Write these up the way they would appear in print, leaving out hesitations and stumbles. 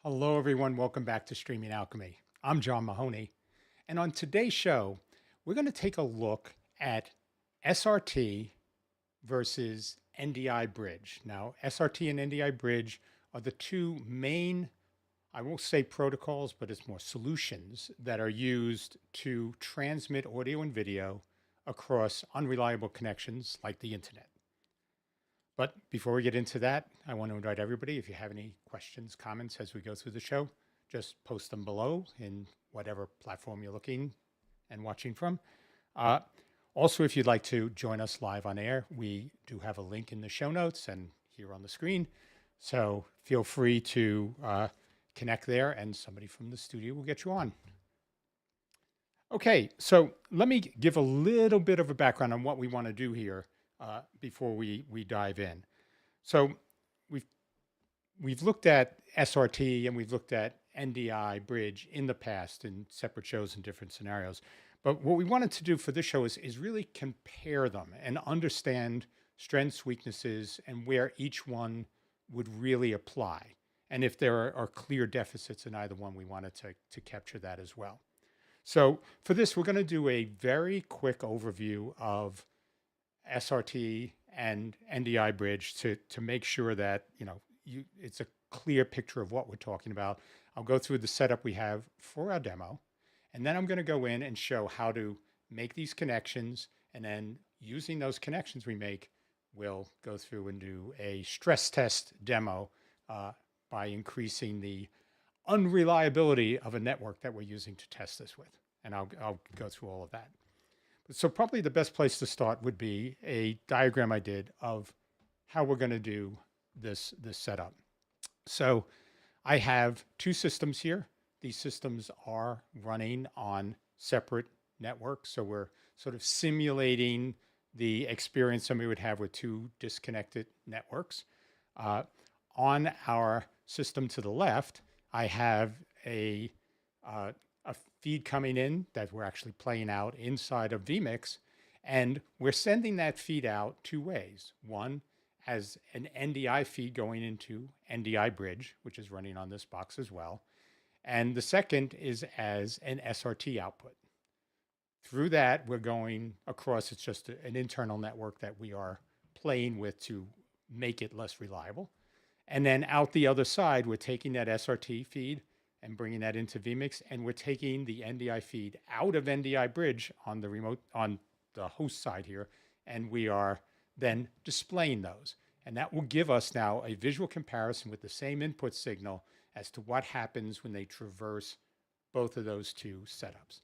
Hello, everyone. Welcome back to Streaming Alchemy. I'm John Mahoney. And on today's show, we're going to take a look at SRT versus NDI Bridge. Now, SRT and NDI Bridge are the two main, I won't say protocols, but it's more solutions that are used to transmit audio and video across unreliable connections like the internet. But before we get into that, I want to invite everybody, if you have any questions, comments as we go through the show, just post them below in whatever platform you're looking and watching from. Also, if you'd like to join us live on air, we do have a link in the show notes and here on the screen. So feel free to connect there and somebody from the studio will get you on. Okay, so let me give a little bit of a background on what we want to do here before we dive in. So we've looked at SRT and we've looked at NDI Bridge in the past in separate shows and different scenarios. But what we wanted to do for this show is really compare them and understand strengths, weaknesses, and where each one would really apply. And if there are clear deficits in either one, we wanted to capture that as well. So for this, we're going to do a very quick overview of SRT and NDI Bridge to make sure that, it's a clear picture of what we're talking about. I'll go through the setup we have for our demo, and then I'm going to go in and show how to make these connections. And then using those connections we make, we'll go through and do a stress test demo by increasing the unreliability of a network that we're using to test this with. And I'll go through all of that. So probably the best place to start would be a diagram I did of how we're going to do this setup. So I have two systems here. These systems are running on separate networks. So we're sort of simulating the experience somebody would have with two disconnected networks. On our system to the left, I have a feed coming in that we're actually playing out inside of vMix, and we're sending that feed out two ways. One, as an NDI feed going into NDI Bridge, which is running on this box as well. And the second is as an SRT output. Through that, we're going across, it's just an internal network that we are playing with to make it less reliable. And then out the other side, we're taking that SRT feed and bringing that into vMix, and we're taking the NDI feed out of NDI Bridge on the remote, on the host side here, and we are then displaying those. And that will give us now a visual comparison with the same input signal as to what happens when they traverse both of those two setups.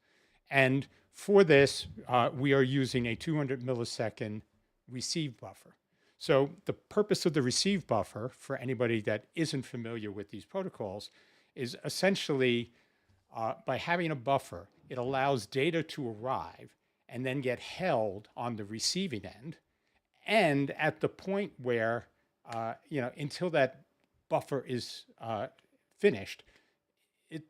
And for this, we are using a 200 millisecond receive buffer. So the purpose of the receive buffer, for anybody that isn't familiar with these protocols, is essentially by having a buffer, it allows data to arrive and then get held on the receiving end. And at the point where, until that buffer is finished,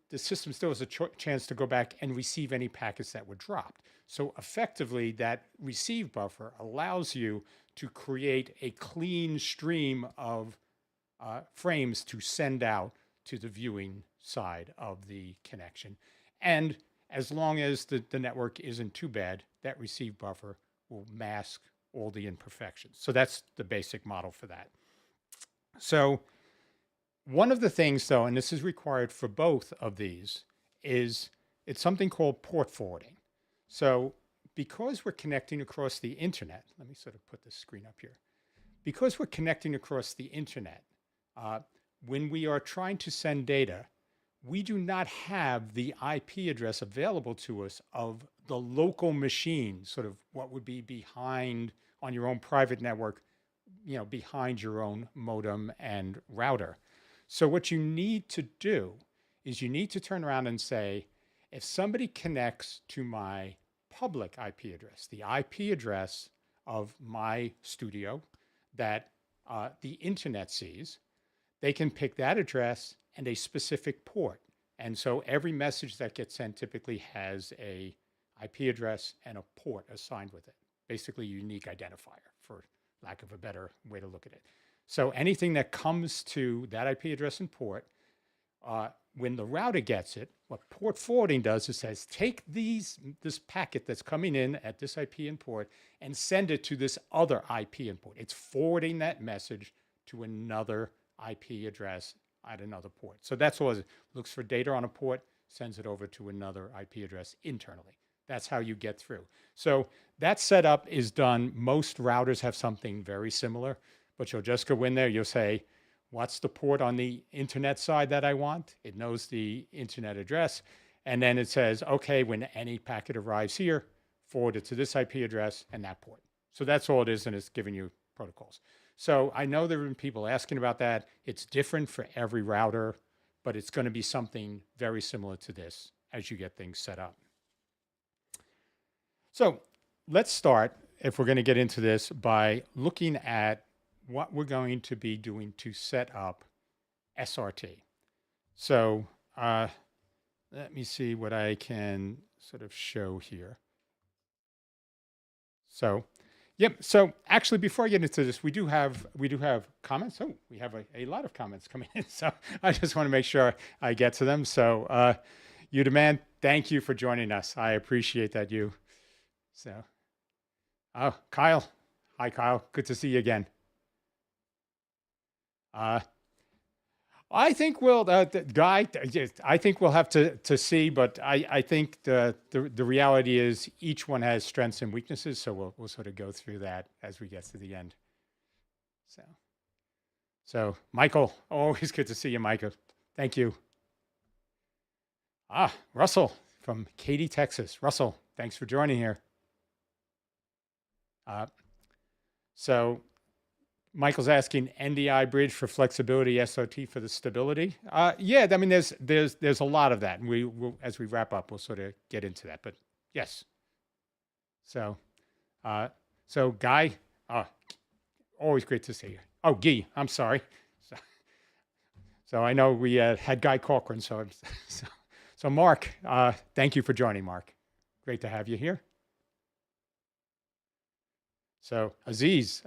the system still has a chance to go back and receive any packets that were dropped. So effectively, that receive buffer allows you to create a clean stream of frames to send out to the viewing side of the connection. And as long as the network isn't too bad, that receive buffer will mask all the imperfections. So that's the basic model for that. So one of the things, though, and this is required for both of these, is it's something called port forwarding. So because we're connecting across the internet, let me sort of put this screen up here. Because we're connecting across the internet, when we are trying to send data, we do not have the IP address available to us of the local machine, sort of what would be behind on your own private network, behind your own modem and router. So what you need to do is you need to turn around and say, if somebody connects to my public IP address, the IP address of my studio that the internet sees, they can pick that address and a specific port. And so every message that gets sent typically has a IP address and a port assigned with it, basically a unique identifier, for lack of a better way to look at it. So anything that comes to that IP address and port, when the router gets it, what port forwarding does is says, take this packet that's coming in at this IP and port and send it to this other IP and port. It's forwarding that message to another IP address at another port. So that's all it looks for data on a port, sends it over to another IP address internally. That's how you get through. So that setup is done. Most routers have something very similar, but you'll just go in there, you'll say, what's the port on the internet side that I want? It knows the internet address. And then it says, okay, when any packet arrives here, forward it to this IP address and that port. So that's all it is, and it's giving you protocols. So I know there have been people asking about that. It's different for every router, but it's going to be something very similar to this as you get things set up. So let's start, if we're going to get into this, by looking at what we're going to be doing to set up SRT. So let me see what I can sort of show here. So, yep. So actually, before I get into this, we do have comments. Oh, we have a lot of comments coming in. So I just want to make sure I get to them. So You the man. Thank you for joining us. I appreciate that, you. So, oh, Kyle. Hi, Kyle. Good to see you again. Uh, I think we'll, Guy, I think we'll have to see, but I think the reality is each one has strengths and weaknesses. So we'll sort of go through that as we get to the end. So Michael, always good to see you, Michael. Thank you. Russell from Katy, Texas. Russell, thanks for joining here. So Michael's asking NDI bridge for flexibility, SRT for the stability. Yeah, I mean, there's a lot of that. And will, as we wrap up, we'll sort of get into that. But yes. So, Guy, always great to see you. Oh, Guy, I'm sorry. So I know we had Guy Cochran. So Mark, thank you for joining, Mark. Great to have you here. So Aziz,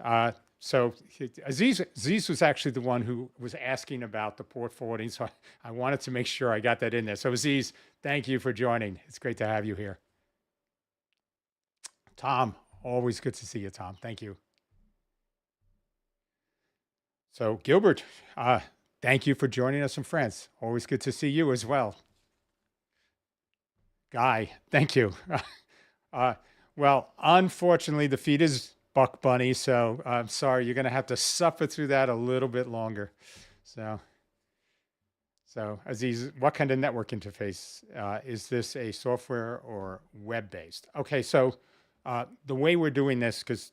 Aziz was actually the one who was asking about the port forwarding. So I wanted to make sure I got that in there. So Aziz, thank you for joining. It's great to have you here. Tom, always good to see you, Tom. Thank you. So Gilbert, thank you for joining us from France. Always good to see you as well. Guy, thank you. Well, unfortunately, the feed is Buck Bunny, so I'm sorry, you're going to have to suffer through that a little bit longer. So Aziz, what kind of network interface? Is this a software or web-based? Okay, so the way we're doing this, because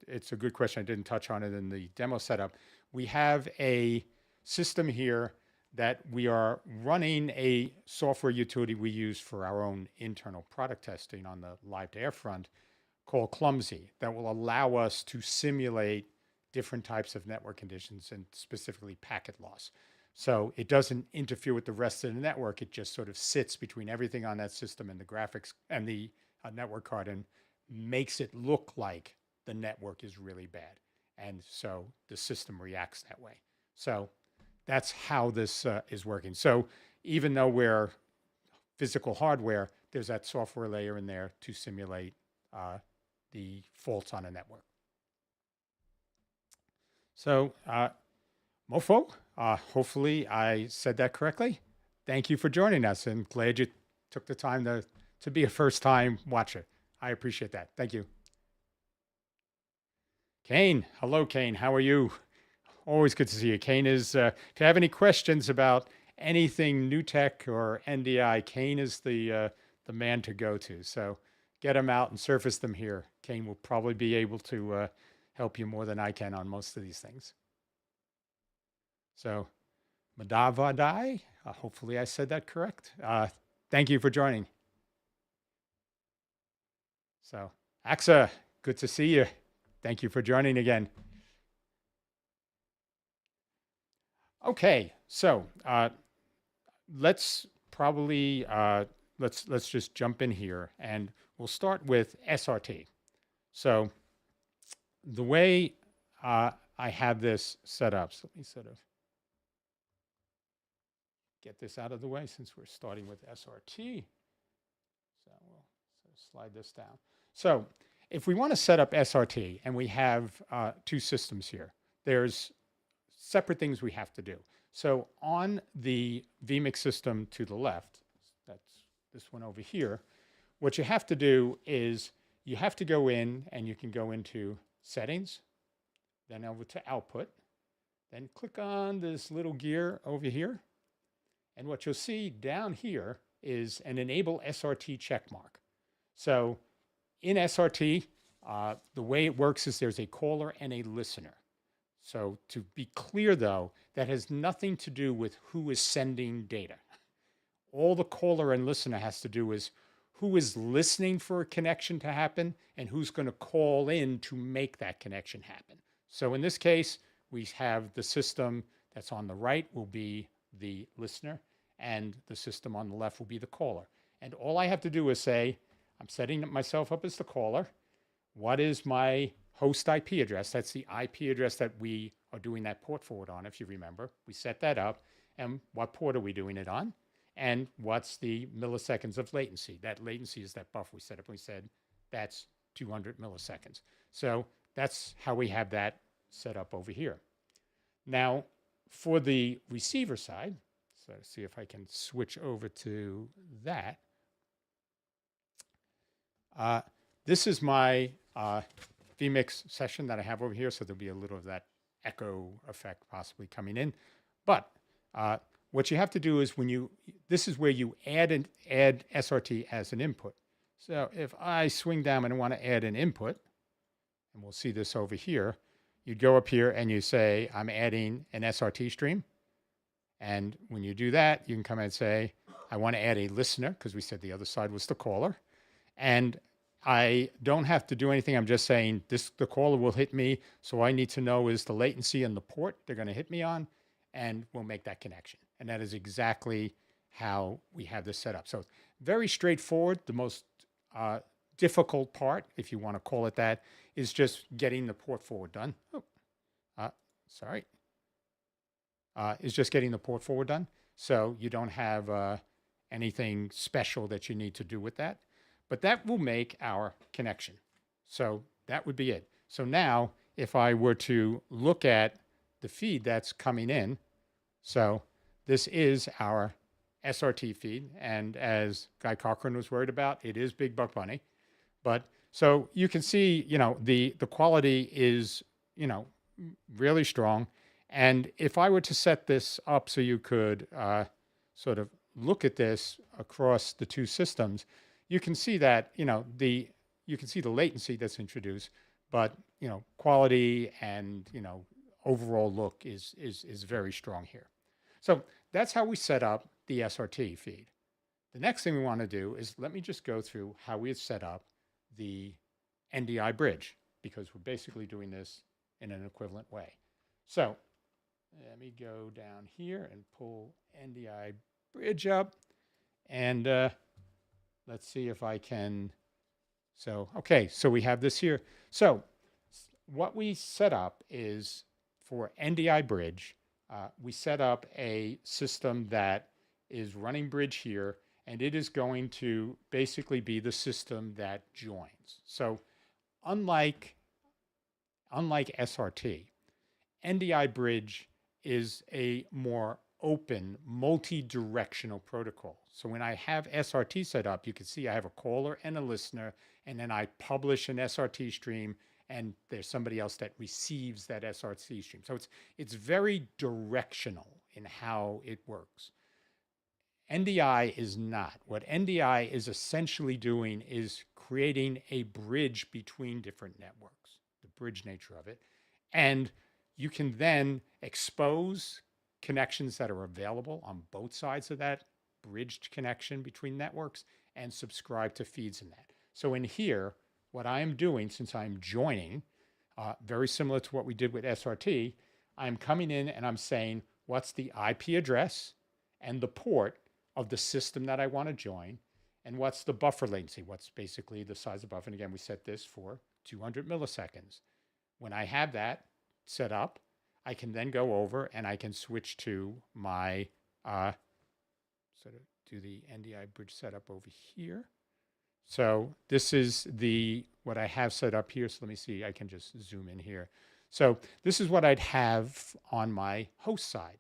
it's a good question, I didn't touch on it in the demo setup. We have a system here that we are running a software utility we use for our own internal product testing on the LiveToAirZ front called Clumsy that will allow us to simulate different types of network conditions and specifically packet loss. So it doesn't interfere with the rest of the network. It just sort of sits between everything on that system and the graphics and the network card and makes it look like the network is really bad. And so the system reacts that way. So that's how this is working. So even though we're physical hardware, there's that software layer in there to simulate the faults on a network. So Mofo, hopefully I said that correctly. Thank you for joining us and glad you took the time to be a first-time watcher. I appreciate that. Thank you. Kane, hello, Kane. How are you? Always good to see you. Kane is, if you have any questions about anything new tech or NDI, Kane is the man to go to. So get him out and surface them here. Kane will probably be able to help you more than I can on most of these things. So Madhavadai, hopefully I said that correct. Thank you for joining. So Axa, good to see you. Thank you for joining again. Okay, so let's probably let's just jump in here, and we'll start with SRT. So the way I have this set up, so let me sort of get this out of the way since we're starting with SRT. So we'll sort of slide this down. So if we want to set up SRT, and we have two systems here, there's separate things we have to do. So on the vMix system to the left, that's this one over here, what you have to do is you have to go in and you can go into settings, then over to output, then click on this little gear over here. And what you'll see down here is an enable SRT check mark. So in SRT, the way it works is there's a caller and a listener. So to be clear, though, that has nothing to do with who is sending data. All the caller and listener has to do is who is listening for a connection to happen and who's going to call in to make that connection happen. So in this case, we have the system that's on the right will be the listener, and the system on the left will be the caller. And all I have to do is say, I'm setting myself up as the caller. What is my host IP address? That's the IP address that we are doing that port forward on, if you remember. We set that up. And what port are we doing it on? and what's the milliseconds of latency. That latency is that buffer we set up. We said that's 200 milliseconds. So that's how we have that set up over here. Now, for the receiver side, so see if I can switch over to that. This is my vMix session that I have over here, so there'll be a little of that echo effect possibly coming in. But what you have to do is this is where you add SRT as an input. So if I swing down and I want to add an input, and we'll see this over here, you'd go up here and you say, I'm adding an SRT stream. And when you do that, you can come and say, I want to add a listener, because we said the other side was the caller. And I don't have to do anything. I'm just saying the caller will hit me. So I need to know is the latency and the port they're going to hit me on, and we'll make that connection. And that is exactly how we have this set up. So very straightforward. The most difficult part, if you want to call it that, is just getting the port forward done. Is just getting the port forward done. So you don't have anything special that you need to do with that. But that will make our connection. So that would be it. So now if I were to look at the feed that's coming in, so this is our SRT feed. And as Guy Cochran was worried about, it is Big Buck Bunny. But so you can see, the quality is, really strong. And if I were to set this up so you could sort of look at this across the two systems, you can see that, you can see the latency that's introduced, but, quality and, overall look is very strong here. So that's how we set up the SRT feed. The next thing we want to do is let me just go through how we set up the NDI bridge, because we're basically doing this in an equivalent way. So let me go down here and pull NDI bridge up, and let's see if I can. So, okay, so we have this here. So what we set up is for NDI bridge, we set up a system that is running bridge here, and it is going to basically be the system that joins. So unlike SRT, NDI bridge is a more open, multi-directional protocol. So when I have SRT set up, you can see I have a caller and a listener, and then I publish an SRT stream, and there's somebody else that receives that SRT stream. So it's very directional in how it works. NDI is not. What NDI is essentially doing is creating a bridge between different networks, the bridge nature of it. And you can then expose connections that are available on both sides of that bridged connection between networks and subscribe to feeds in that. So in here, what I'm doing, since I'm joining, very similar to what we did with SRT, I'm coming in and I'm saying, what's the IP address and the port of the system that I want to join, and what's the buffer latency, what's basically the size of buffer. And again, we set this for 200 milliseconds. When I have that set up, I can then go over and I can switch to my, sort of do the NDI bridge setup over here. So this is what I have set up here. So let me see, I can just zoom in here. So this is what I'd have on my host side.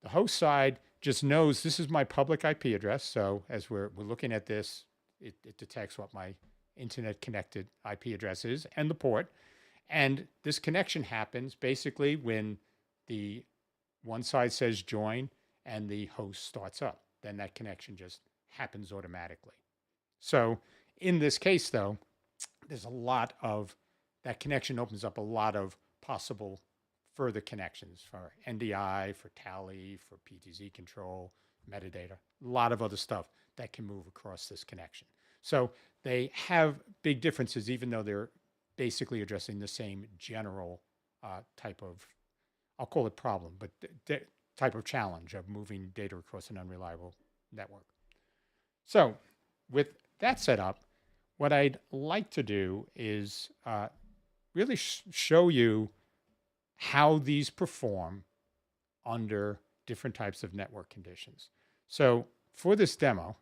The host side just knows this is my public IP address. So as we're looking at this, it detects what my internet connected IP address is and the port. And this connection happens basically when the one side says join and the host starts up. Then that connection just happens automatically. So in this case, though, there's a lot of, that connection opens up a lot of possible further connections for NDI, for tally, for PTZ control, metadata, a lot of other stuff that can move across this connection. So they have big differences, even though they're basically addressing the same general type of, I'll call it problem, but type of challenge of moving data across an unreliable network. So with that set up, what I'd like to do is really show you how these perform under different types of network conditions. So for this demo,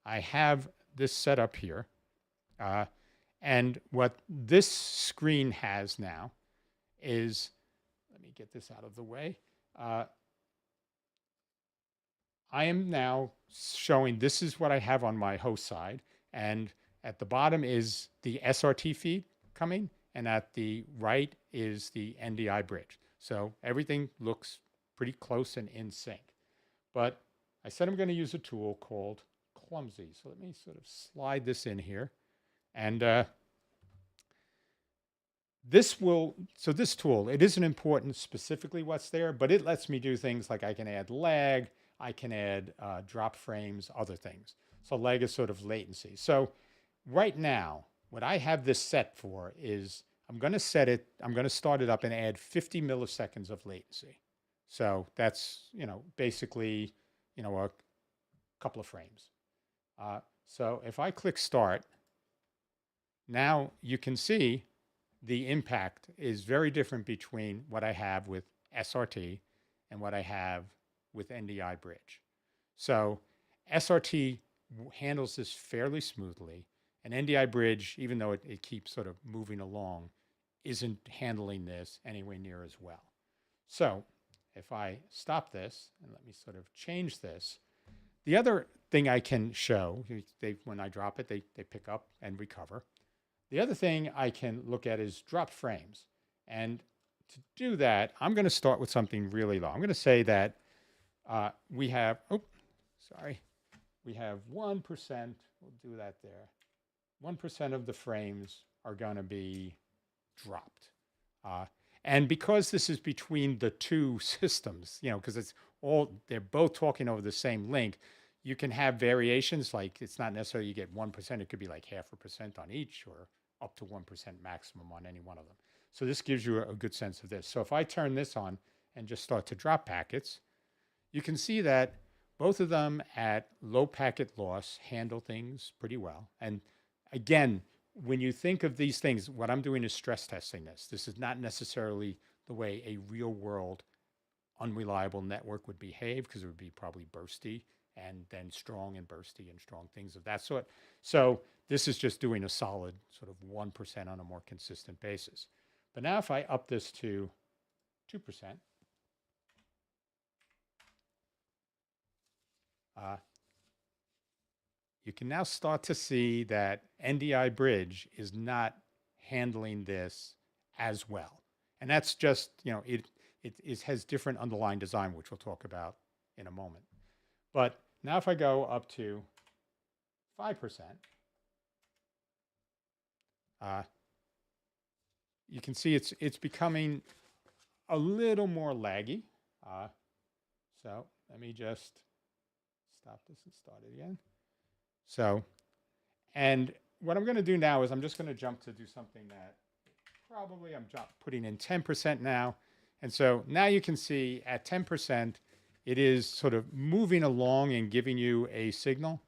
I have this set up here. And what this screen has now is, let me get this out of the way. I am now showing, this is what I have on my host side. And at the bottom is the SRT feed coming. And at the right is the NDI bridge. So everything looks pretty close and in sync. But I said I'm going to use a tool called Clumsy. So let me sort of slide this in here. And this tool, it isn't important specifically what's there, but it lets me do things like I can add lag, I can add drop frames, other things. So lag is sort of latency. So right now, what I have this set for is I'm going to start it up and add 50 milliseconds of latency. So that's, basically, a couple of frames. So if I click start, now you can see the impact is very different between what I have with SRT and what I have with NDI Bridge. So SRT handles this fairly smoothly, and NDI Bridge, even though it keeps sort of moving along, isn't handling this anywhere near as well. So if I stop this and let me sort of change this, the other thing I can show, when I drop it, they pick up and recover. The other thing I can look at is drop frames. And to do that, I'm going to start with something really low. I'm going to say that we have 1%. We'll do that there. 1% of the frames are going to be dropped. And because this is between the two systems, because they're both talking over the same link, you can have variations. Like it's not necessarily you get 1%. It could be like 0.5% on each, or up to 1% maximum on any one of them. So this gives you a good sense of this. So if I turn this on and just start to drop packets, you can see that both of them at low packet loss handle things pretty well. And again, when you think of these things, what I'm doing is stress testing this. This is not necessarily the way a real world unreliable network would behave, because it would be probably bursty and then strong and bursty and strong, things of that sort. So this is just doing a solid sort of 1% on a more consistent basis. But now if I up this to 2%, you can now start to see that NDI Bridge is not handling this as well. And that's just, it has different underlying design, which we'll talk about in a moment. But now if I go up to 5%, you can see it's becoming a little more laggy. So let me just stop this and start it again. So, and what I'm going to do now is I'm just going to jump to do something that probably I'm putting in 10% now. And so now you can see at 10%, it is sort of moving along and giving you a signal,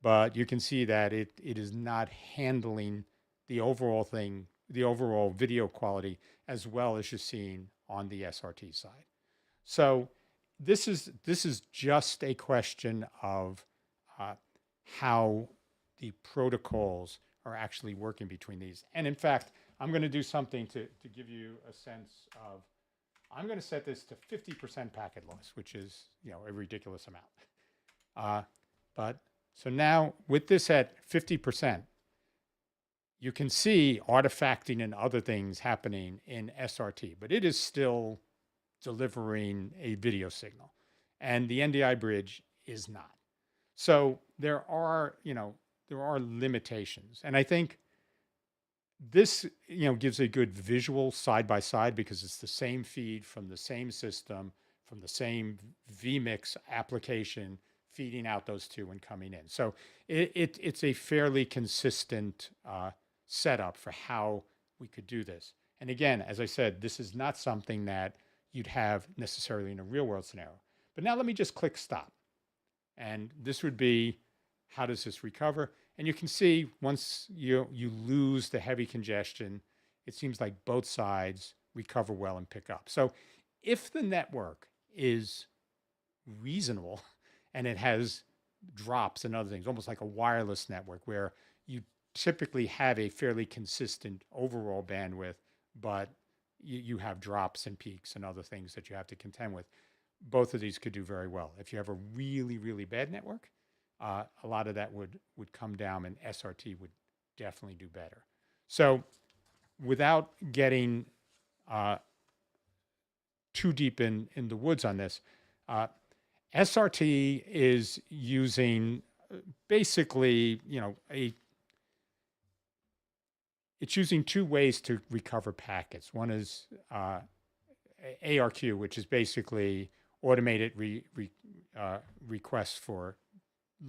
but you can see that it is not handling the overall thing, the overall video quality, as well as you're seeing on the SRT side. So this is just a question of how the protocols are actually working between these. And in fact, I'm going to do something to give you a sense of, I'm going to set this to 50% packet loss, which is, a ridiculous amount. But so now with this at 50%, you can see artifacting and other things happening in SRT, but it is still delivering a video signal, and the NDI bridge is not. So there are limitations, and I think this, gives a good visual side by side, because it's the same feed from the same system, from the same vMix application, feeding out those two and coming in. So it's a fairly consistent setup for how we could do this. And again, as I said, this is not something that you'd have necessarily in a real world scenario. But now let me just click stop. And this would be, how does this recover? And you can see once you lose the heavy congestion, it seems like both sides recover well and pick up. So if the network is reasonable and it has drops and other things, almost like a wireless network where you typically have a fairly consistent overall bandwidth, but you have drops and peaks and other things that you have to contend with. Both of these could do very well. If you have a really, really bad network, a lot of that would come down, and SRT would definitely do better. So without getting too deep in the woods on this, SRT is using basically, it's using two ways to recover packets. One is ARQ, which is basically automated requests for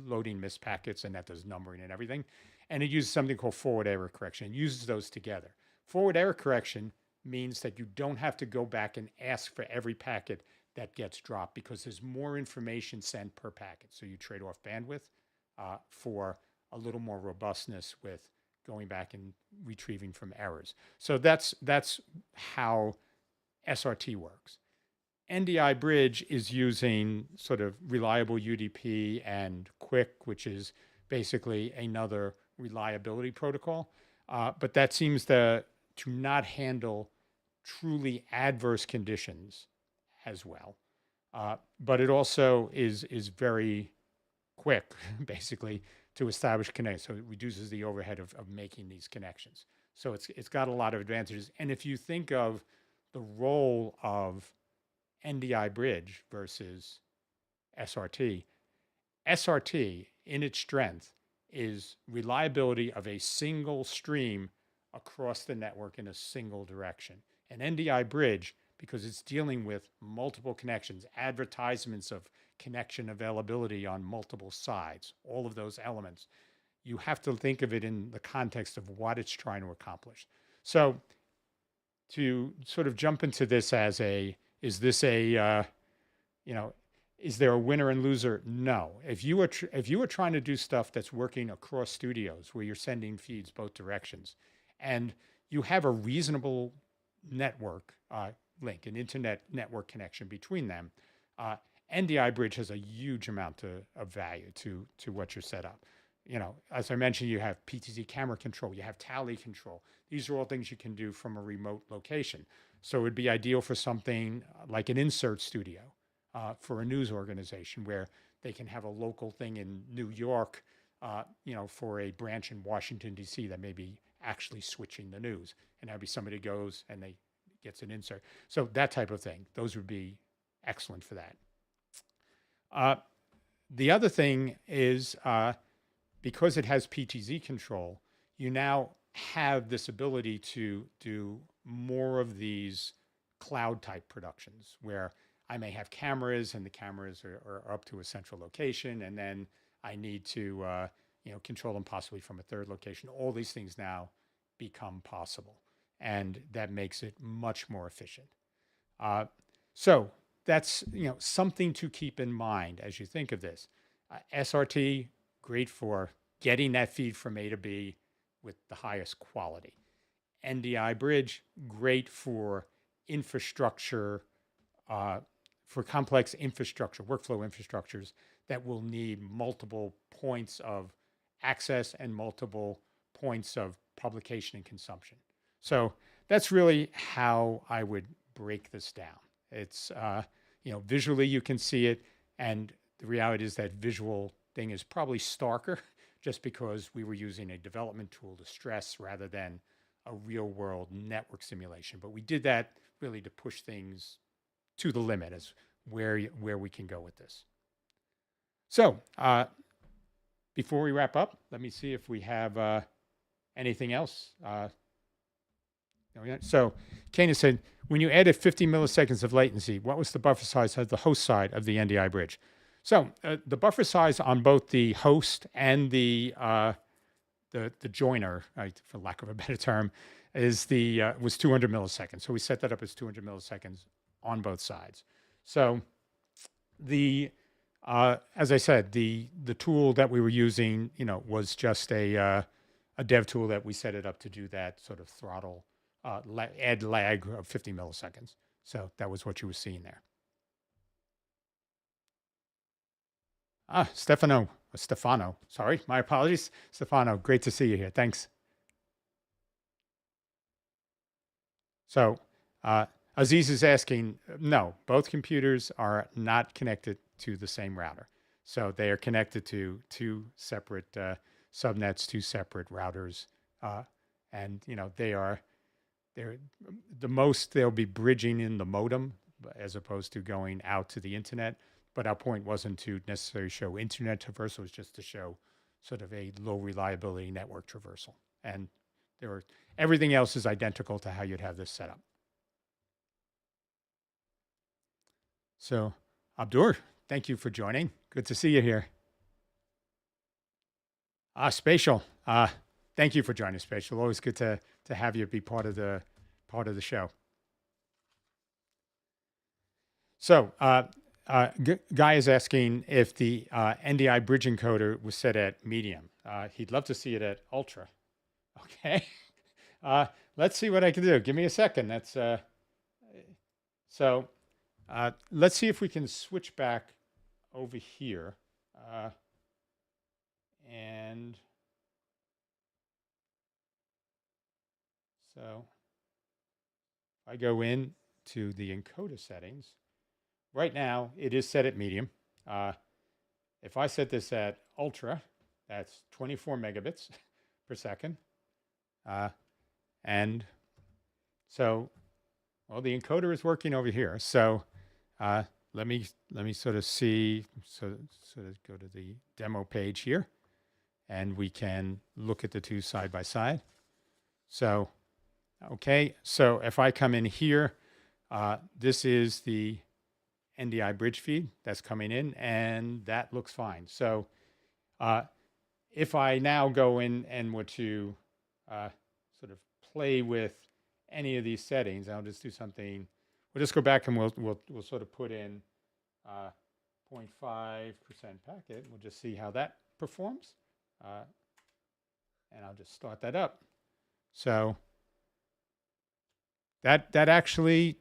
loading missed packets, and that does numbering and everything. And it uses something called forward error correction. It uses those together. Forward error correction means that you don't have to go back and ask for every packet that gets dropped because there's more information sent per packet. So you trade off bandwidth for a little more robustness with going back and retrieving from errors. So that's how SRT works. NDI Bridge is using sort of reliable UDP and QUIC, which is basically another reliability protocol. But that seems to not handle truly adverse conditions as well. But it also is very quick, basically, to establish connections. So it reduces the overhead of making these connections. So it's got a lot of advantages. And if you think of the role of NDI Bridge versus SRT, SRT in its strength is reliability of a single stream across the network in a single direction. And NDI Bridge, because it's dealing with multiple connections, advertisements of connection availability on multiple sides, all of those elements, you have to think of it in the context of what it's trying to accomplish. So to sort of jump into this as is there a winner and loser? No. If you are trying to do stuff that's working across studios where you're sending feeds both directions, and you have a reasonable network link, an internet network connection between them, NDI Bridge has a huge amount of value to what you're set up. As I mentioned, you have PTZ camera control, you have tally control. These are all things you can do from a remote location. So it would be ideal for something like an insert studio for a news organization where they can have a local thing in New York, for a branch in Washington, D.C. that may be actually switching the news. And that'd be somebody goes and they gets an insert. So that type of thing, those would be excellent for that. The other thing is because it has PTZ control, you now have this ability to do more of these cloud type productions where I may have cameras and the cameras are up to a central location, and then I need to control them possibly from a third location. All these things now become possible, and that makes it much more efficient. So that's something to keep in mind as you think of this. SRT, great for getting that feed from A to B with the highest quality. NDI Bridge, great for infrastructure, for complex infrastructure, workflow infrastructures that will need multiple points of access and multiple points of publication and consumption. So that's really how I would break this down. It's, visually you can see it, and the reality is that visual thing is probably starker just because we were using a development tool to stress rather than a real world network simulation. But we did that really to push things to the limit as where we can go with this. So before we wrap up, let me see if we have anything else. So Kana said, when you added 50 milliseconds of latency, what was the buffer size of the host side of the NDI bridge? So the buffer size on both the host and the joiner, for lack of a better term, was 200 milliseconds. So we set that up as 200 milliseconds on both sides. So as I said, the tool that we were using, was just a dev tool that we set it up to do that sort of throttle, add lag of 50 milliseconds. So that was what you were seeing there. Stefano. Sorry, my apologies. Stefano, great to see you here. Thanks. So, uh, Aziz is asking, no, both computers are not connected to the same router. So they are connected to two separate subnets, two separate routers. Uh, and, they're the most they'll be bridging in the modem as opposed to going out to the internet. But our point wasn't to necessarily show internet traversal, it was just to show sort of a low reliability network traversal. And there were everything else is identical to how you'd have this set up. So, Abdur, thank you for joining. Good to see you here. Spatial. Thank you for joining, Spatial. Always good to have you be part of the show. So, Guy is asking if the NDI bridge encoder was set at medium. He'd love to see it at ultra. Okay. Let's see what I can do. Give me a second. So. Let's see if we can switch back over here. And so if I go in to the encoder settings, right now it is set at medium. If I set this at ultra, that's 24 megabits per second. And so, well, the encoder is working over here. So let me sort of see, sort of go to the demo page here, and we can look at the two side by side. So, okay, so if I come in here, this is the NDI bridge feed that's coming in, and that looks fine. So if I now go in and were to sort of play with any of these settings, I'll just do something. We'll just go back and we'll sort of put in 0.5% packet. We'll just see how that performs. And I'll just start that up. So that actually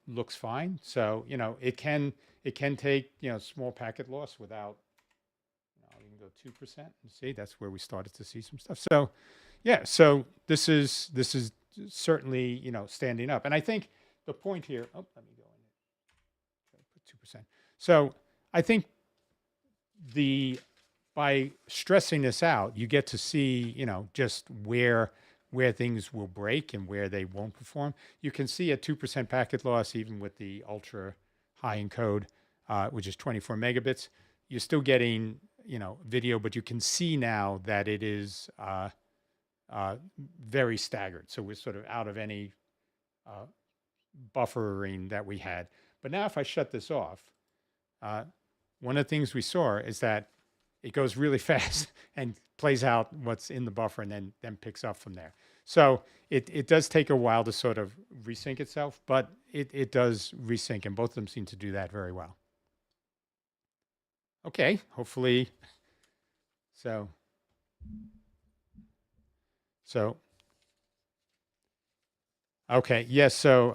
looks fine. So, it can take, small packet loss without, you can go 2% and see that's where we started to see some stuff. So yeah, so this is certainly, standing up. And I think the point here, let me go in, put 2%. So I think by stressing this out, you get to see, just where things will break and where they won't perform. You can see a 2% packet loss, even with the ultra high encode, which is 24 megabits. You're still getting, video, but you can see now that it is very staggered. So we're sort of out of any buffering that we had. But now if I shut this off, one of the things we saw is that it goes really fast and plays out what's in the buffer and then picks up from there. So it does take a while to sort of resync itself, but it does resync, and both of them seem to do that very well. Okay, hopefully. So okay, yes. So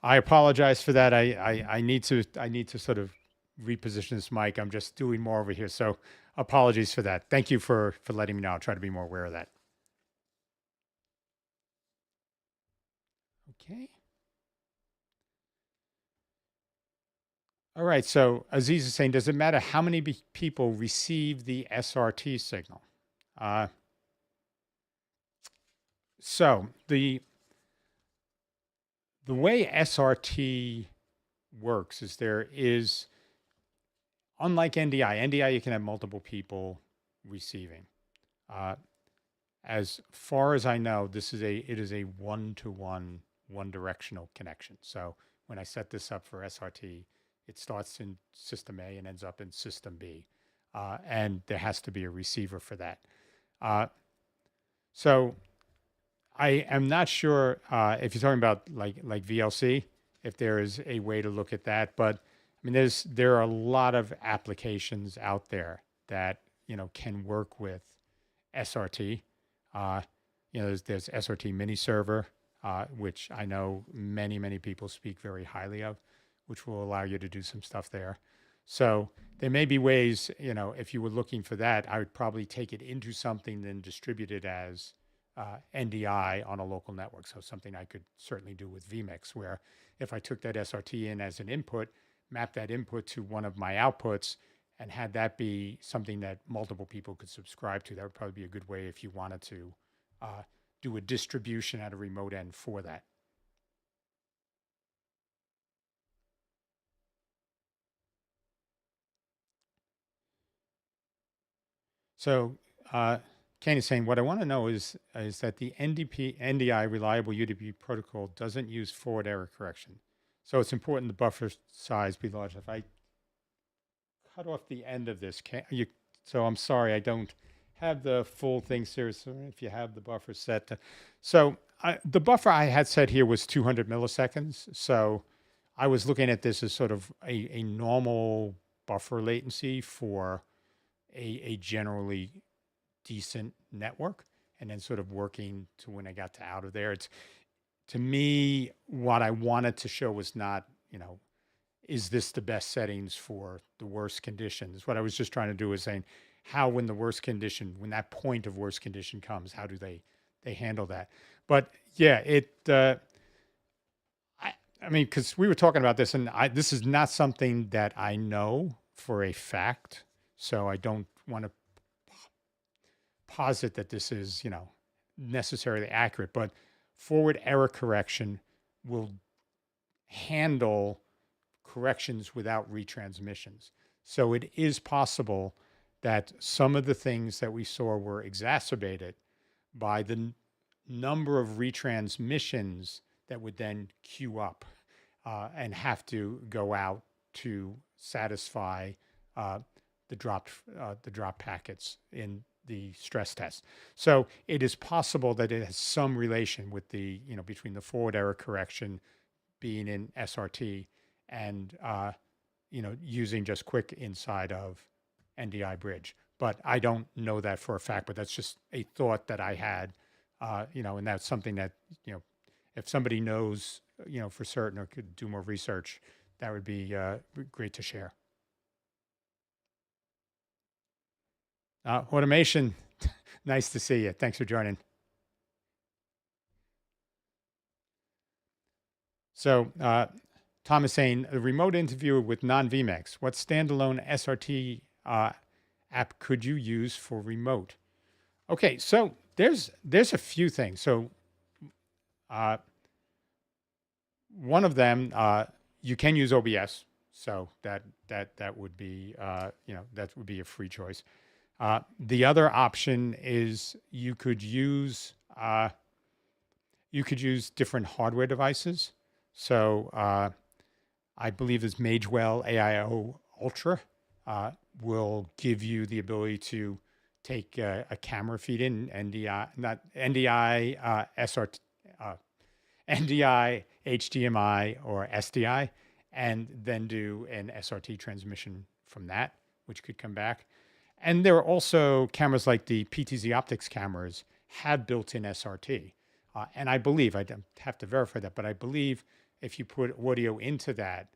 I apologize for that. I need to sort of reposition this mic. I'm just doing more over here. So apologies for that. Thank you for letting me know. I'll try to be more aware of that. Okay. All right. So Aziz is saying, does it matter how many people receive the SRT signal? So the way SRT works is unlike NDI, you can have multiple people receiving. As far as I know, it is a one-to-one, one-directional connection. So when I set this up for SRT, it starts in system A and ends up in system B. And there has to be a receiver for that. So I am not sure if you're talking about like VLC, if there is a way to look at that. But I mean, there are a lot of applications out there that can work with SRT. There's SRT mini server, which I know many people speak very highly of, which will allow you to do some stuff there. So there may be ways, if you were looking for that, I would probably take it into something, then distribute it as NDI on a local network. So something I could certainly do with vMix, where if I took that SRT in as an input, map that input to one of my outputs, and had that be something that multiple people could subscribe to, that would probably be a good way if you wanted to uh, do a distribution at a remote end for that. So Kane is saying, what I want to know is that the NDI reliable UDP protocol doesn't use forward error correction. So it's important the buffer size be large. If I cut off the end of this, can you? So I'm sorry, I don't have the full thing here. So if you have the buffer set to, so the buffer I had set here was 200 milliseconds. So I was looking at this as sort of a normal buffer latency for a generally decent network, and then sort of working to when I got to out of there. It's, to me, what I wanted to show was not, is this the best settings for the worst conditions? What I was just trying to do is saying how, when the worst condition, when that point of worst condition comes, how do they handle that? But yeah, I mean, because we were talking about this, and this is not something that I know for a fact, so I don't want to posit that this is, necessarily accurate, but forward error correction will handle corrections without retransmissions. So it is possible that some of the things that we saw were exacerbated by the number of retransmissions that would then queue up and have to go out to satisfy the drop packets in the stress test. So it is possible that it has some relation with the, between the forward error correction being in SRT and, using just quick inside of NDI bridge. But I don't know that for a fact, but that's just a thought that I had, and that's something that, if somebody knows, for certain, or could do more research, that would be great to share. Automation, nice to see you. Thanks for joining. So Tom is saying, a remote interview with non-vMix, what standalone SRT app could you use for remote? Okay, so there's a few things. So one of them, you can use OBS, so that would be that would be a free choice. The other option is you could use different hardware devices. So I believe this Magewell AIO Ultra will give you the ability to take a camera feed in NDI, not NDI, SRT, NDI, HDMI, or SDI, and then do an SRT transmission from that, which could come back. And there are also cameras like the PTZ Optics cameras have built-in SRT. And I believe, I have to verify that, but I believe if you put audio into that,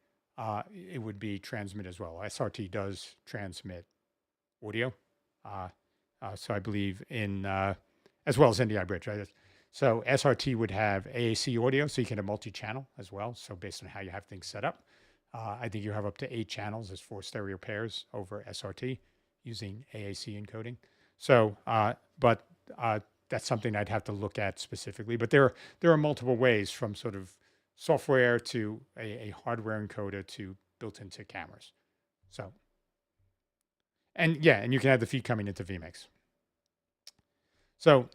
it would be transmit as well. SRT does transmit audio. So I believe in, as well as NDI Bridge, right? So SRT would have AAC audio, so you can have multi-channel as well. So based on how you have things set up, I think you have up to 8 channels as 4 stereo pairs over SRT using AAC encoding. So, but that's something I'd have to look at specifically. But there are multiple ways, from sort of software to a hardware encoder to built into cameras. So, and yeah, and you can have the feed coming into vMix. So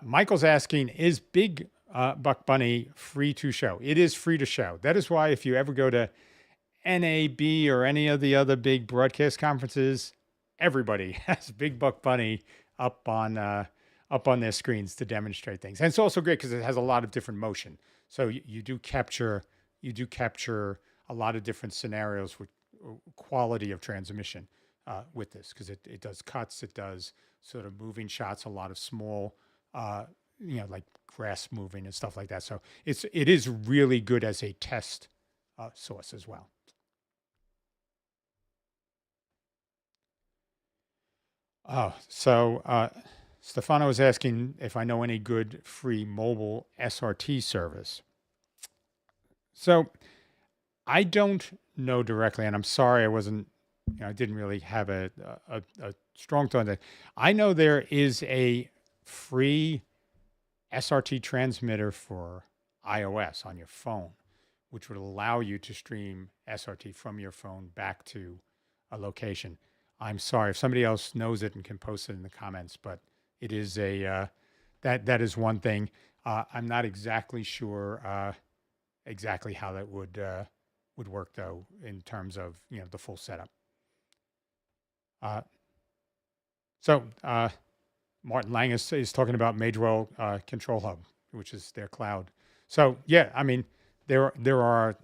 Michael's asking, is Big Buck Bunny free to show? It is free to show. That is why if you ever go to NAB or any of the other big broadcast conferences, everybody has Big Buck Bunny up on their screens to demonstrate things. And it's also great because it has a lot of different motion. So you do capture a lot of different scenarios with quality of transmission with this, because it does cuts, it does sort of moving shots, a lot of small, like grass moving and stuff like that. So it is really good as a test source as well. Stefano is asking if I know any good free mobile SRT service. So I don't know directly, and I'm sorry I wasn't, I didn't really have a strong thought on that. I know there is a free SRT transmitter for iOS on your phone, which would allow you to stream SRT from your phone back to a location. I'm sorry if somebody else knows it and can post it in the comments, but it is that is one thing. I'm not exactly sure exactly how that would work though in terms of the full setup. Uh, so Martin Lang is talking about Madewell Control Hub, which is their cloud. So yeah, I mean there are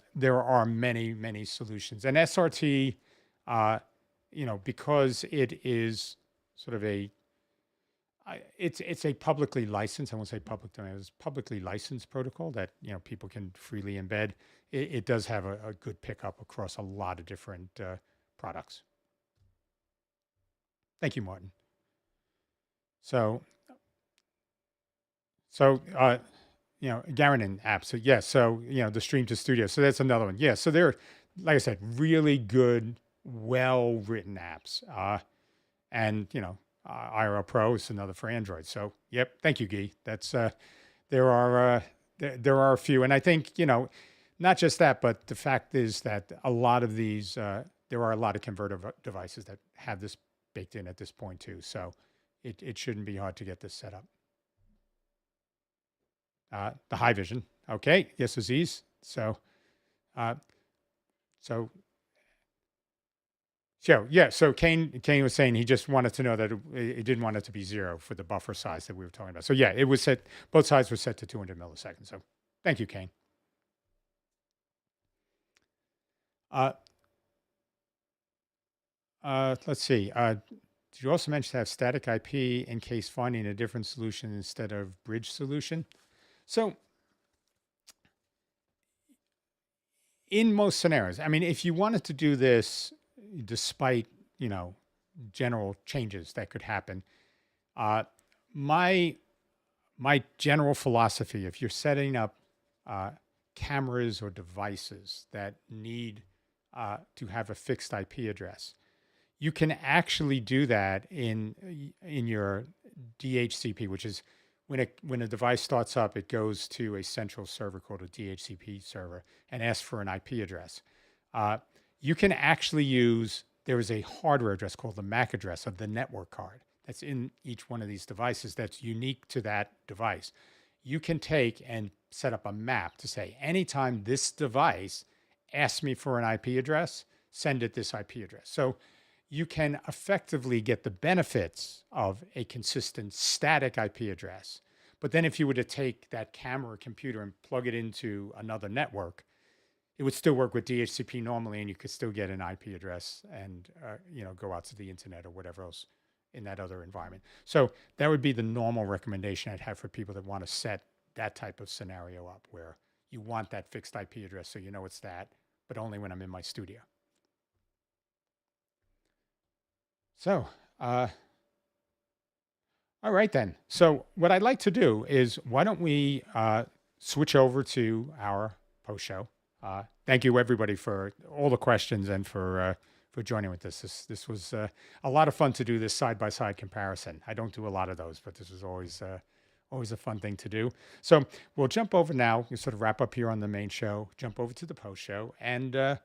many solutions, and SRT, because it is sort of it's a publicly licensed, I won't say public domain, it's publicly licensed protocol that people can freely embed. It does have a good pickup across a lot of different products. Thank you, Martin. Garanin app. So yes, so the Stream to Studio. So that's another one. Yeah. So they're, like I said, really good, well written apps. And IRL Pro is another for Android. So yep, thank you, Guy. That's there are a few, and I think not just that, but the fact is that a lot of these there are a lot of converter devices that have this baked in at this point too. So it shouldn't be hard to get this set up. The high vision. Okay. Yes, Aziz. So yeah. So Kane was saying he just wanted to know that it didn't want it to be 0 for the buffer size that we were talking about. So yeah, it was set. Both sides were set to 200 milliseconds. So thank you, Kane. Let's see. Did you also mention to have static IP in case finding a different solution instead of bridge solution? So in most scenarios, I mean, if you wanted to do this despite, general changes that could happen, my general philosophy, if you're setting up cameras or devices that need to have a fixed IP address, you can actually do that in your DHCP, which is when a device starts up, it goes to a central server called a DHCP server and asks for an IP address. You can actually use, there is a hardware address called the MAC address of the network card that's in each one of these devices that's unique to that device. You can take and set up a map to say, anytime this device asks me for an IP address, send it this IP address. So you can effectively get the benefits of a consistent static IP address. But then if you were to take that camera or computer and plug it into another network, it would still work with DHCP normally, and you could still get an IP address and go out to the internet or whatever else in that other environment. So that would be the normal recommendation I'd have for people that want to set that type of scenario up, where you want that fixed IP address so you know it's that, but only when I'm in my studio. So, all right then. So what I'd like to do is, why don't we switch over to our post show? Thank you everybody for all the questions and for joining with us. This was a lot of fun to do this side by side comparison. I don't do a lot of those, but this is always a fun thing to do. So we'll jump over now. We sort of wrap up here on the main show. Jump over to the post show, and I'll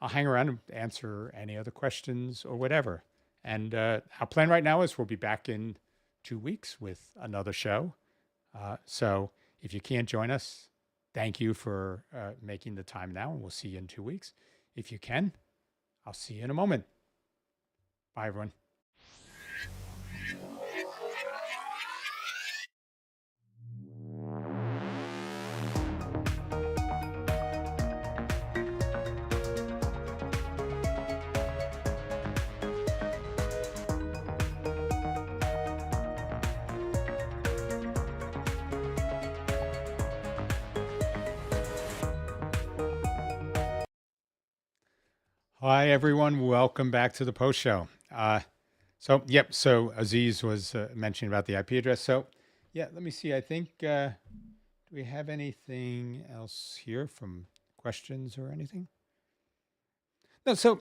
hang around and answer any other questions or whatever. And our plan right now is we'll be back in 2 weeks with another show. So if you can't join us, thank you for making the time now, and we'll see you in 2 weeks. If you can, I'll see you in a moment. Bye, everyone. Hi, everyone. Welcome back to the post show. So, yep. So Aziz was mentioning about the IP address. So, yeah, let me see. I think, do we have anything else here from questions or anything? No. So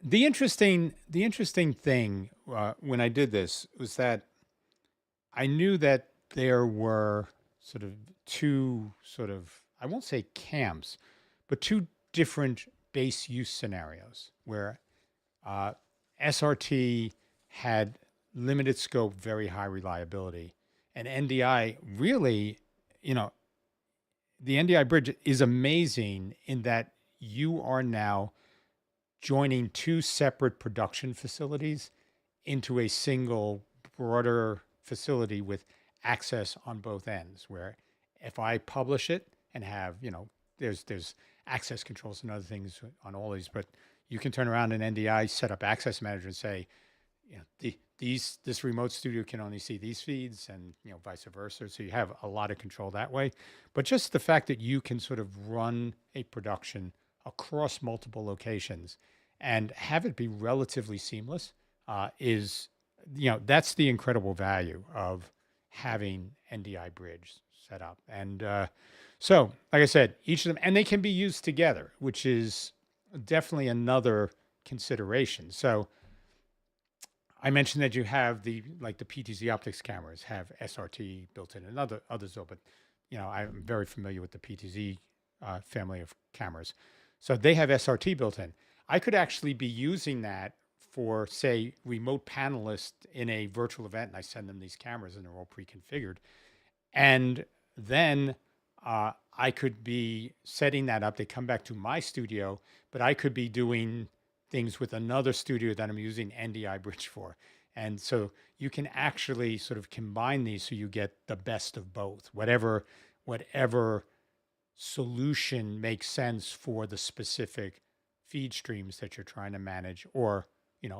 the interesting thing when I did this was that I knew that there were sort of two sort of, I won't say camps, but two different base use scenarios where uh, SRT had limited scope, very high reliability, and NDI really, you know, the NDI bridge is amazing in that you are now joining two separate production facilities into a single broader facility with access on both ends, where if I publish it and have, there's access controls and other things on all these, but you can turn around in NDI, set up access manager and say, this remote studio can only see these feeds, and vice versa. So you have a lot of control that way. But just the fact that you can sort of run a production across multiple locations and have it be relatively seamless is, that's the incredible value of having NDI Bridge set up. And so, like I said, each of them, and they can be used together, which is definitely another consideration. So I mentioned that you have the PTZ optics cameras have SRT built in, and others though, but I'm very familiar with the PTZ family of cameras. So they have SRT built in. I could actually be using that for, say, remote panelists in a virtual event, and I send them these cameras and they're all pre-configured. And then I could be setting that up. They come back to my studio, but I could be doing things with another studio that I'm using NDI Bridge for. And so you can actually sort of combine these so you get the best of both, whatever solution makes sense for the specific feed streams that you're trying to manage, or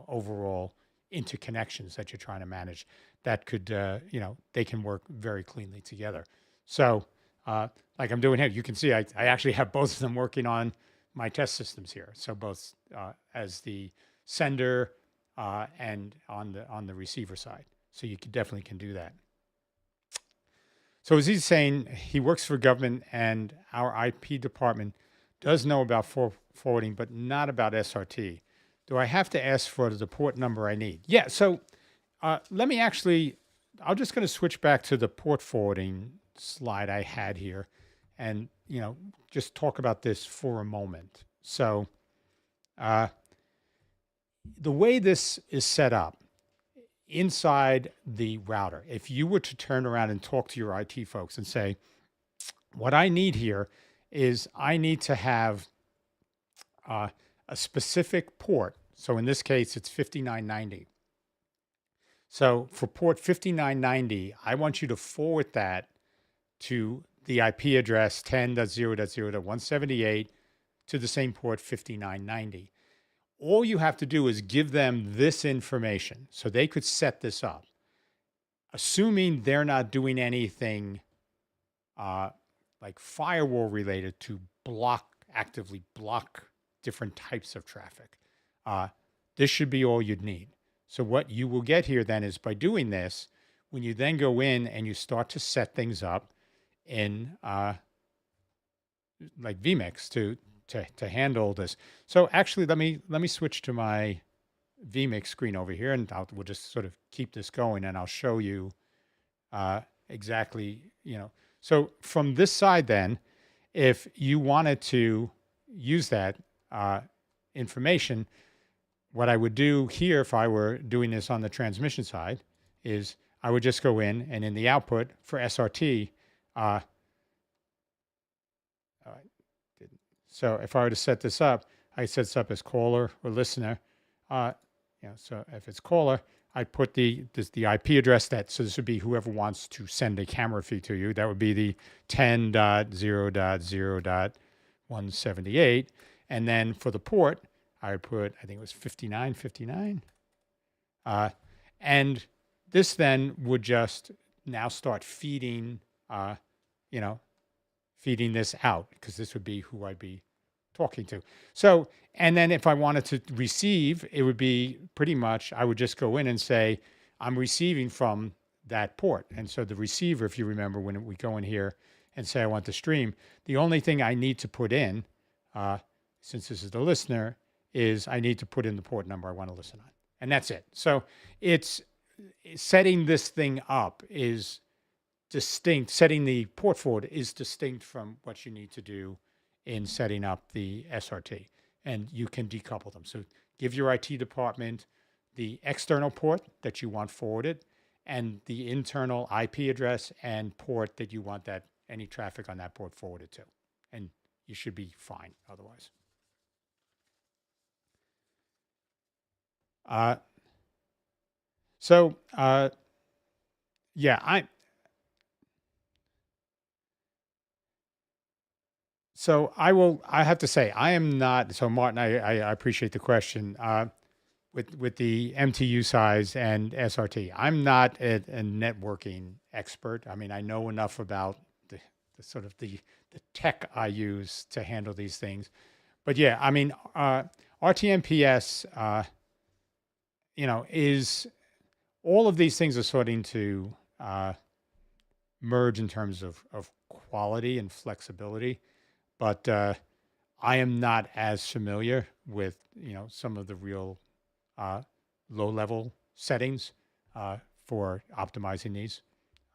overall interconnections that you're trying to manage. That could they can work very cleanly together. So like I'm doing here, you can see I actually have both of them working on my test systems here. So both as the sender and on the receiver side. So you definitely can do that. So as he's saying, he works for government, and our IP department does know about forwarding, but not about SRT. Do I have to ask for the port number I need? Yeah. So let me actually, I'm just going to switch back to the port forwarding slide I had here, and just talk about this for a moment. So the way this is set up inside the router, if you were to turn around and talk to your IT folks and say, what I need here is I need to have a specific port. So in this case, it's 5990. So for port 5990, I want you to forward that to the IP address 10.0.0.178 to the same port 5990. All you have to do is give them this information so they could set this up, assuming they're not doing anything like firewall related to actively block different types of traffic. This should be all you'd need. So what you will get here then is, by doing this, when you then go in and you start to set things up in like vMix to handle this. So actually, let me switch to my vMix screen over here, and we'll just sort of keep this going, and I'll show you exactly, So from this side then, if you wanted to use that information, what I would do here, if I were doing this on the transmission side, is I would just go in, and in the output for SRT, so if I were to set this up, I set this up as caller or listener. So if it's caller, I put the IP address so this would be whoever wants to send a camera feed to you. That would be the 10.0.0.178. And then for the port, I would put, I think it was 5959. And this then would just now start feeding, feeding this out, because this would be who I'd be talking to. So, and then if I wanted to receive, it would be pretty much, I would just go in and say, I'm receiving from that port. And so the receiver, if you remember, when we go in here and say I want to stream, the only thing I need to put in, since this is the listener, is I need to put in the port number I want to listen on. And that's it. So it's setting this thing up is distinct. Setting the port forward is distinct from what you need to do in setting up the SRT. And you can decouple them. So give your IT department the external port that you want forwarded and the internal IP address and port that you want that any traffic on that port forwarded to. And you should be fine otherwise. Yeah, I have to say, I am not, so Martin, I appreciate the question. With the MTU size and SRT, I'm not a networking expert. I mean, I know enough about the sort of the tech I use to handle these things. But yeah, I mean, RTMPS, is all of these things are starting to merge in terms of quality and flexibility. But I am not as familiar with, some of the real low-level settings for optimizing these.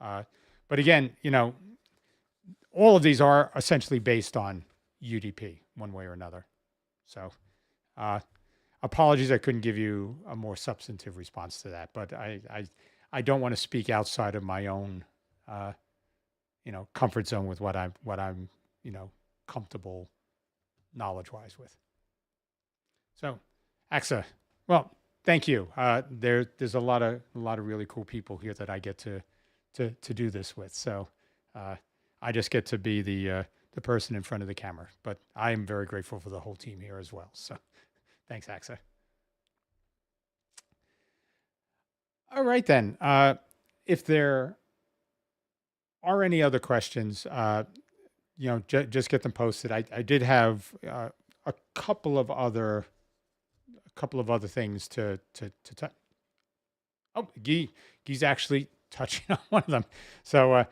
But again, all of these are essentially based on UDP one way or another. So apologies, I couldn't give you a more substantive response to that, but I don't want to speak outside of my own, comfort zone with what I'm, comfortable knowledge-wise with. So, AXA, well, thank you. There's a lot of really cool people here that I get to do this with. So, I just get to be the person in front of the camera, but I am very grateful for the whole team here as well. So, thanks, AXA. All right then. If there are any other questions, just get them posted. I did have a couple of other things to touch. Oh, Guy's actually touching on one of them. So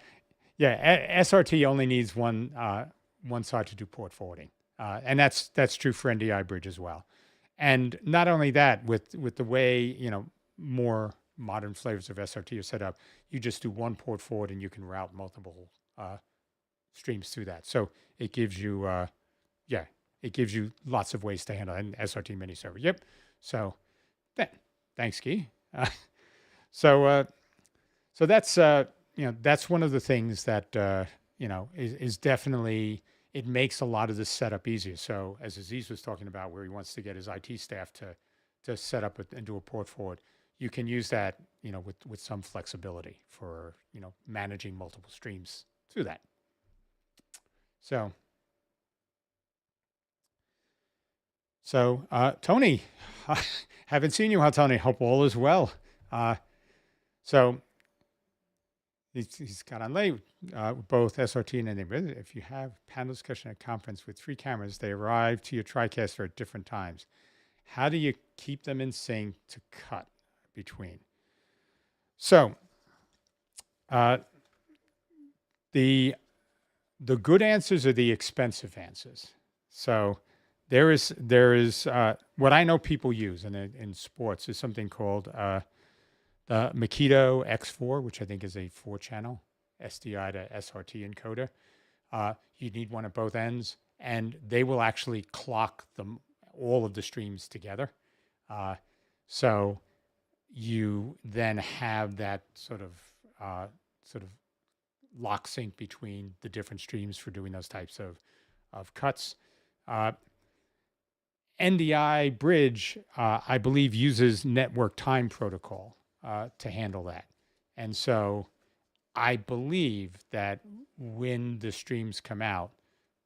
yeah, SRT only needs one side to do port forwarding, and that's true for NDI Bridge as well. And not only that, with the way more modern flavors of SRT are set up, you just do one port forward and you can route multiple streams through that. So it gives you, it gives you lots of ways to handle an SRT mini server. Yep. So thanks, Guy. So that's, that's one of the things that, is definitely, it makes a lot of this setup easier. So as Aziz was talking about, where he wants to get his IT staff to set up and do a port forward, you can use that, with some flexibility for, managing multiple streams through that. So Tony, haven't seen you, huh, Tony? Hope all is well. So he's got on late, both SRT and NDI Bridge. If you have panel discussion at a conference with 3 cameras, they arrive to your TriCaster at different times. How do you keep them in sync to cut between? So the good answers are the expensive answers. So there is what I know people use in sports is something called the Makito X4, which I think is a 4-channel SDI to SRT encoder. You need one at both ends, and they will actually clock all of the streams together. So you then have that sort of lock sync between the different streams for doing those types of cuts. NDI Bridge, I believe, uses network time protocol to handle that. And so I believe that when the streams come out,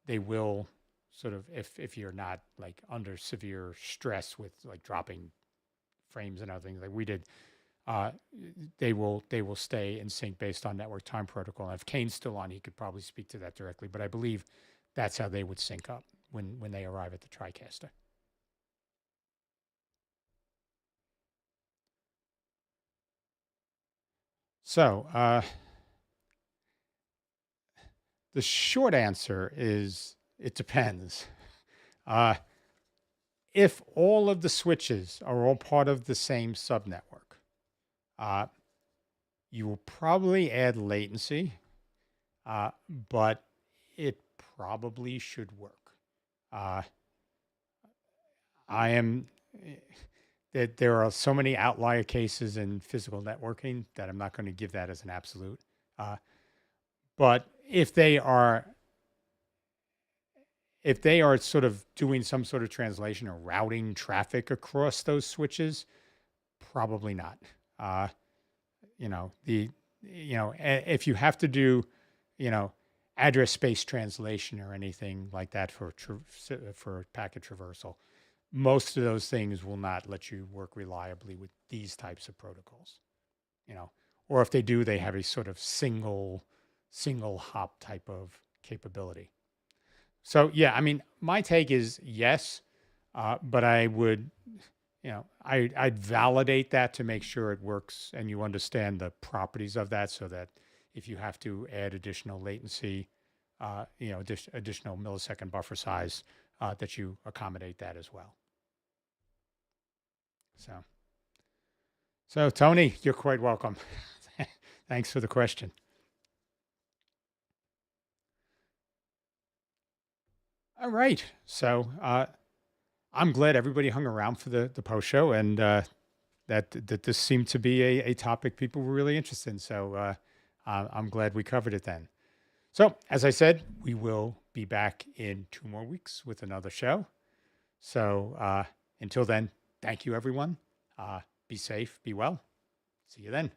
they will sort of, if you're not like under severe stress with like dropping frames and other things like we did, they will stay in sync based on network time protocol. And if Kane's still on, he could probably speak to that directly, but I believe that's how they would sync up. when they arrive at the TriCaster. So the short answer is it depends. If all of the switches are all part of the same subnetwork, you will probably add latency, but it probably should work. I am that there are so many outlier cases in physical networking that I'm not going to give that as an absolute. But if they are sort of doing some sort of translation or routing traffic across those switches, probably not. If you have to do, address space translation or anything like that for packet traversal, most of those things will not let you work reliably with these types of protocols. Or if they do, they have a sort of single hop type of capability. So yeah, I mean, my take is yes, but I would, I'd validate that to make sure it works and you understand the properties of that, so that if you have to add additional latency, additional millisecond buffer size, that you accommodate that as well. So Tony, you're quite welcome. Thanks for the question. All right. So I'm glad everybody hung around for the post show, and that this seemed to be a topic people were really interested in. So I'm glad we covered it then. So as I said, we will be back in 2 more weeks with another show. So until then, thank you, everyone. Be safe, be well. See you then.